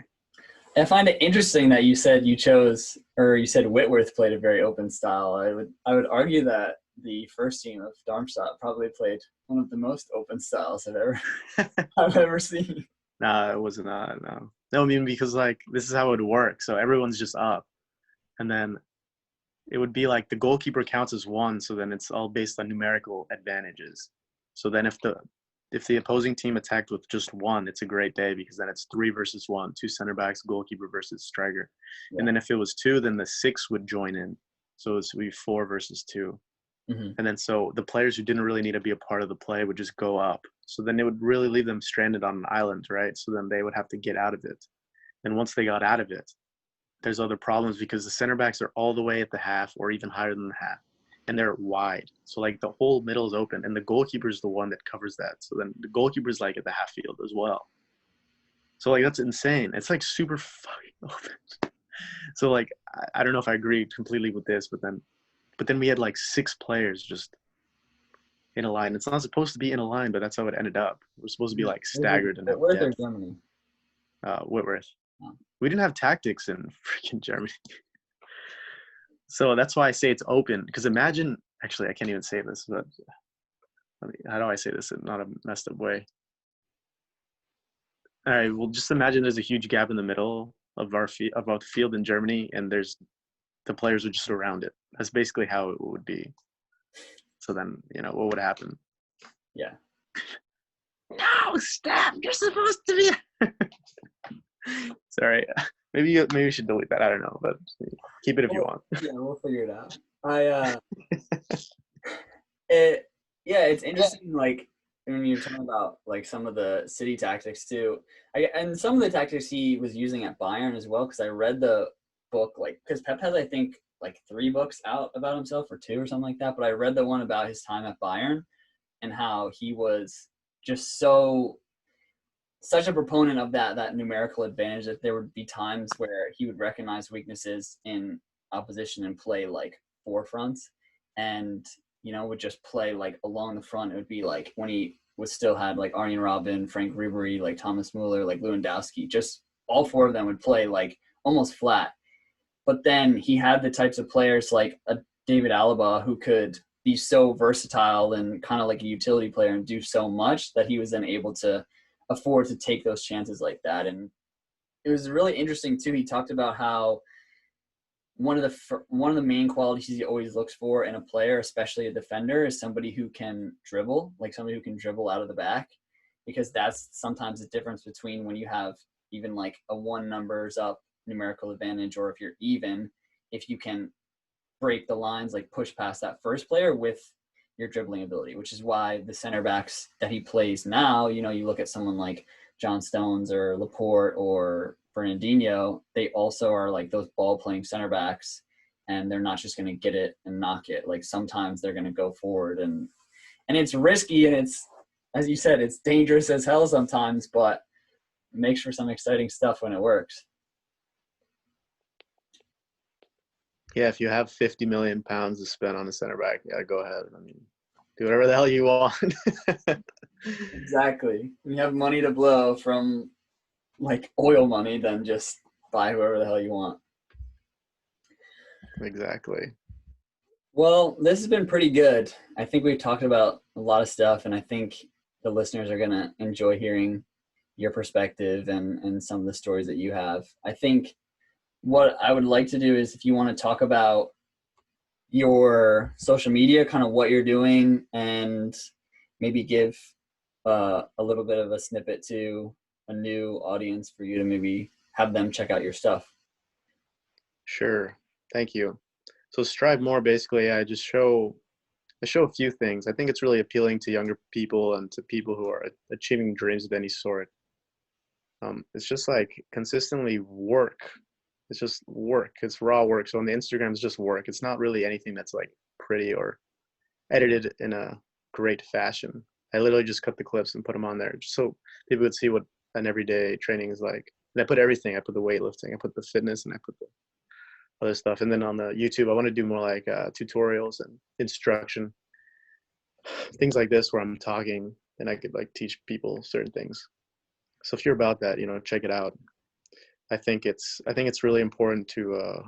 I find it interesting that you said Whitworth played a very open style. I would argue that the first team of Darmstadt probably played one of the most open styles I've ever seen. No, it was not. No, no. I mean, because like this is how it would work. So everyone's just up, and then it would be like the goalkeeper counts as one. So then it's all based on numerical advantages. So then if the opposing team attacked with just one, it's a great day because then it's 3 versus 1, 2 center backs, goalkeeper versus striker. Yeah. And then if it was 2, then the 6 would join in. So it would be 4 versus 2. Mm-hmm. And then so the players who didn't really need to be a part of the play would just go up. So then it would really leave them stranded on an island, right? So then they would have to get out of it. And once they got out of it, there's other problems because the center backs are all the way at the half or even higher than the half. And they're wide. So like the whole middle is open and the goalkeeper is the one that covers that. So then the goalkeeper is like at the half field as well. So like that's insane. It's like super fucking open. So like I don't know if I agree completely with this, but then we had like 6 players just in a line. It's not supposed to be in a line, but that's how it ended up. We're supposed to be like staggered and have Where's depth. Germany? Whitworth. Oh. We didn't have tactics in freaking Germany. So that's why I say it's open. Because imagine, actually, I can't even say this, but how do I say this in not a messed up way? All right, well, just imagine there's a huge gap in the middle of our field in Germany, and the players are just around it. That's basically how it would be. So then, what would happen? Yeah. No, stop! You're supposed to be. Sorry, maybe you should delete that. I don't know, but keep it if you want. Yeah, we'll figure it out. It's interesting. Like when you're talking about like some of the city tactics too, and some of the tactics he was using at Bayern as well. Because I read the book, like because Pep has I think like 3 books out about himself or 2 or something like that. But I read the one about his time at Bayern and how he was just such a proponent of that numerical advantage that there would be times where he would recognize weaknesses in opposition and play like forefronts and would just play like along the front. It would be like when he was still had like Arjen Robben, Frank Ribery, like Thomas Muller, like Lewandowski, just all 4 of them would play like almost flat. But then he had the types of players like a David Alaba who could be so versatile and kind of like a utility player and do so much that he was then able to afford to take those chances like that. And it was really interesting too. He talked about how one of the main qualities he always looks for in a player, especially a defender, is somebody who can dribble, like somebody who can dribble out of the back, because that's sometimes the difference between when you have even like a 1 numbers up numerical advantage, or if you're even, if you can break the lines, like push past that first player with your dribbling ability, which is why the center backs that he plays now, you look at someone like John Stones or Laporte or Fernandinho, they also are like those ball playing center backs, and they're not just going to get it and knock it. Like sometimes they're going to go forward, and it's risky, and it's, as you said, it's dangerous as hell sometimes, but it makes for some exciting stuff when it works. Yeah, if you have 50 million pounds to spend on a center back, yeah, go ahead. I mean, do whatever the hell you want. Exactly. When you have money to blow from like oil money, then just buy whoever the hell you want. Exactly. Well, this has been pretty good. I think we've talked about a lot of stuff, and I think the listeners are going to enjoy hearing your perspective and some of the stories that you have. I think what I would like to do is, if you want to talk about your social media, kind of what you're doing, and maybe give a little bit of a snippet to a new audience for you to maybe have them check out your stuff? Sure. Thank you. So Strive More, basically, I show a few things. I think it's really appealing to younger people and to people who are achieving dreams of any sort. It's just like consistently work. It's just work. It's raw work. So on the Instagram, it's just work. It's not really anything that's like pretty or edited in a great fashion. I literally just cut the clips and put them on there just so people would see what an everyday training is like. And I put everything. I put the weightlifting, I put the fitness, and I put the other stuff. And then on the YouTube, I want to do more like tutorials and instruction, things like this where I'm talking and I could like teach people certain things. So if you're about that, check it out. I think it's really important to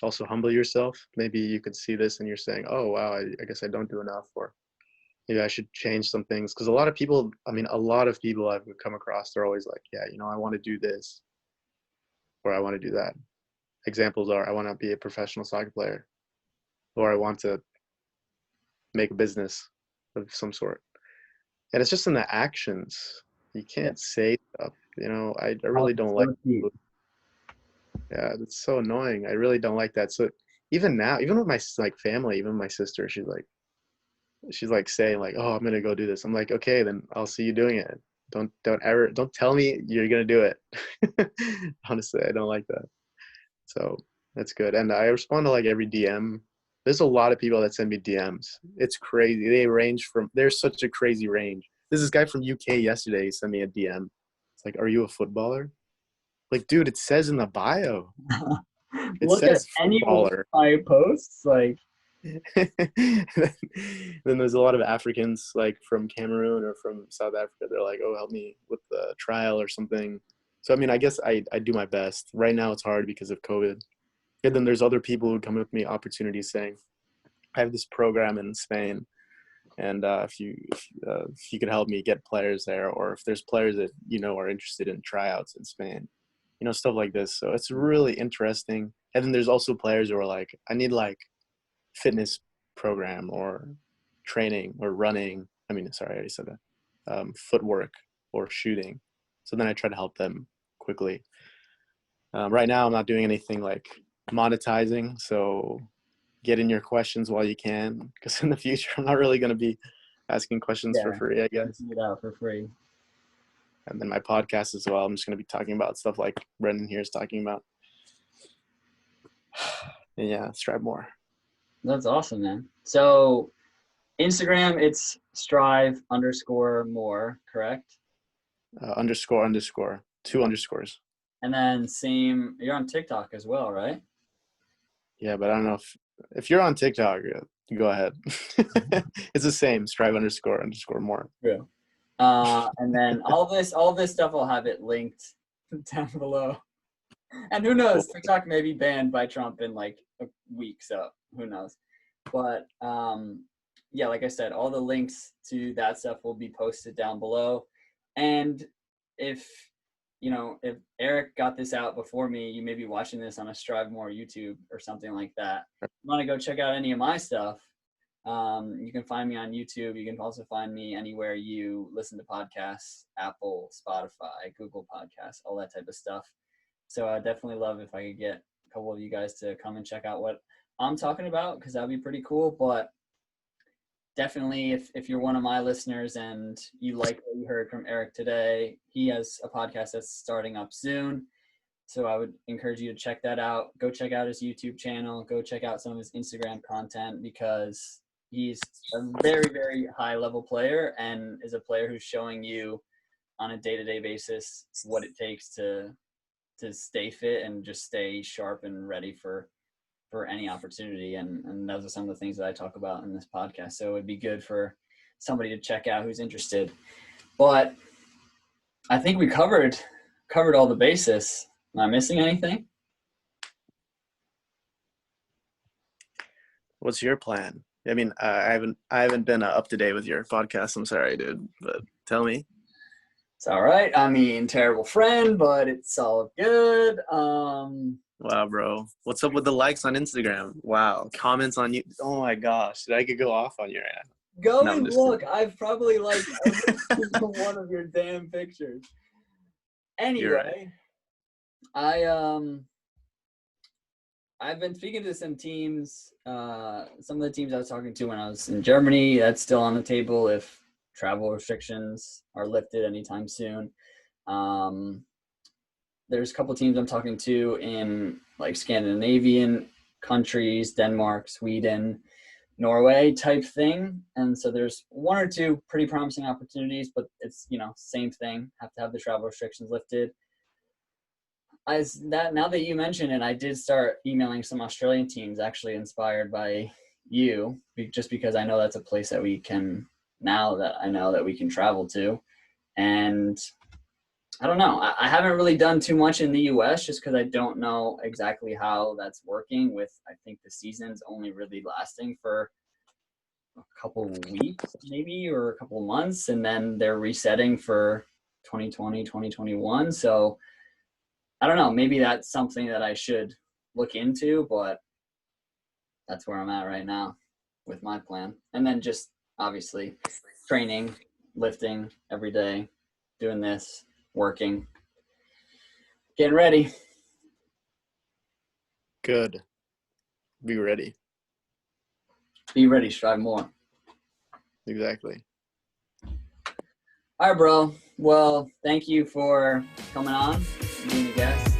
also humble yourself. Maybe you could see this and you're saying, oh wow, I guess I don't do enough, or maybe I should change some things. Because a lot of people I've come across, they're always like, yeah, I want to do this or I want to do that. Examples are, I want to be a professional soccer player, or I want to make a business of some sort. And it's just in the actions. You can't say stuff. I really don't like. Yeah, it's so annoying. I really don't like that. So even now, even with my like family, even my sister, she's like saying like, "Oh, I'm gonna go do this." I'm like, "Okay, then I'll see you doing it. Don't tell me you're gonna do it." Honestly, I don't like that. So that's good. And I respond to like every DM. There's a lot of people that send me DMs. It's crazy. There's such a crazy range. There's this guy from UK yesterday. He sent me a DM. It's like, "Are you a footballer?" Like, dude, it says in the bio. It Look at says any of footballer. my posts, like. Then there's a lot of Africans like from Cameroon or from South Africa. They're like, "Oh, help me with the trial or something." So I mean, I guess I do my best. Right now it's hard because of COVID. And then there's other people who come with me opportunities saying, "I have this program in Spain, and if you could help me get players there, or if there's players that are interested in tryouts in Spain, stuff like this." So it's really interesting. And then there's also players who are like, "I need like fitness program or training or running." I mean, sorry, I already said that. Footwork or shooting. So then I try to help them quickly. Right now, I'm not doing anything like monetizing. So get in your questions while you can, because in the future, I'm not really going to be asking questions for free, I guess. Get out for free. And then my podcast as well. I'm just going to be talking about stuff like Brendan here is talking about. And yeah, strive more. That's awesome, man. So Instagram, it's strive_more, correct? __, 2 underscores. And then same, you're on TikTok as well, right? Yeah, but I don't know if you're on TikTok, go ahead. It's the same, strive__more. True. And then all this stuff, I'll have it linked down below. And who knows, TikTok may be banned by Trump in like a week, so who knows. But yeah, like I said, all the links to that stuff will be posted down below. And if Eric got this out before me, you may be watching this on a Strive More YouTube or something like that. If you want to go check out any of my stuff, you can find me on YouTube. You can also find me anywhere you listen to podcasts, Apple, Spotify, Google Podcasts, all that type of stuff. So I definitely love if I could get a couple of you guys to come and check out what I'm talking about, because that'd be pretty cool. But definitely if you're one of my listeners and you like what you heard from Eric today, he has a podcast that's starting up soon. So I would encourage you to check that out. Go check out his YouTube channel. Go check out some of his Instagram content, because he's a very, very high level player and is a player who's showing you on a day-to-day basis what it takes to stay fit and just stay sharp and ready for any opportunity. And those are some of the things that I talk about in this podcast. So it'd be good for somebody to check out who's interested. But I think we covered all the bases. Am I missing anything? What's your plan? I mean, I haven't been up to date with your podcast. I'm sorry, dude, but tell me. It's all right. I mean, terrible friend, but it's all good. Wow, bro. What's up with the likes on Instagram? Wow. Comments on you. Oh my gosh. Dude, I could go off on you right now. Go No, I'm and just look. kidding. I've probably liked every single one of your damn pictures. You're right. Anyway, I I've been speaking to some teams. Some of the teams I was talking to when I was in Germany, that's still on the table if travel restrictions are lifted anytime soon. Um, there's a couple teams I'm talking to in like Scandinavian countries, Denmark, Sweden, Norway type thing. And so there's one or two pretty promising opportunities, but it's, same thing. Have to have the travel restrictions lifted. Now that you mentioned it, I did start emailing some Australian teams, actually inspired by you, just because I know that's a place that we can, now that I know that we can travel to. And I don't know. I haven't really done too much in the US just because I don't know exactly how that's working with, I think the season's only really lasting for a couple weeks maybe, or a couple months, and then they're resetting for 2020, 2021. So I don't know, maybe that's something that I should look into, but that's where I'm at right now with my plan. And then just obviously training, lifting every day, doing this, working, getting ready. Good. Be ready. Be ready, strive more. Exactly. All right, bro. Well, thank you for coming on, being a guest.